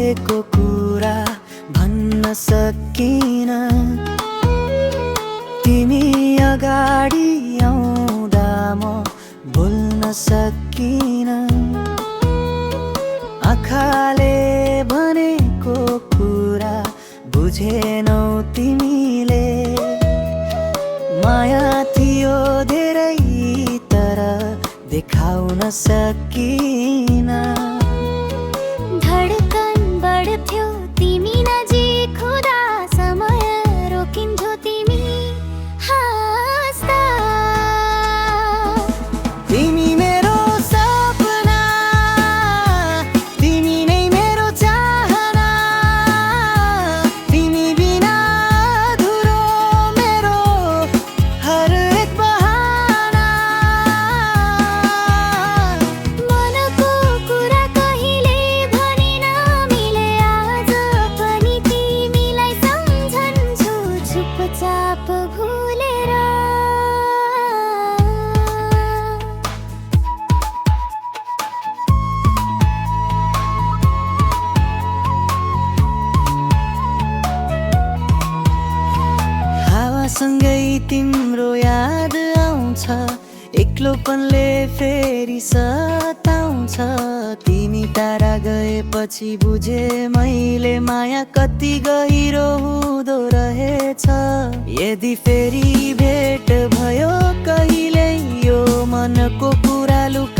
सोचेको कुरा भन्न सकिन। तिमी अगाडि आउँदा म बोल्न सकिन। आँखाले भनेको कुरा बुझेनौ तिमीले। माया थियो धेरै तर देखाउन सकिन। धडकन बढ्थ्यो तिमी नजिक हुँदा, समय रोकिन्थ्यो तिमी हाँस्दा। तिमी मेरो सपना, तिमी नै मेरो चाहना। तिमी बिना अधुरो मेरो हरेक बहाना। मनको कुरा कहिले भनिन मिले, आज पनि तिमीलाई सम्झन्छु चुपचाप भुलेर। हावासँगै तिम्रो याद आउँछ, एक्लोपनले फेरि सताउँछ। तिमी टाढा गएपछि बुझे मैले माया कति गहिरो हुँदो रहेछ। यदि फेरि भेट भयो कहिले यो मनको कुरा लुक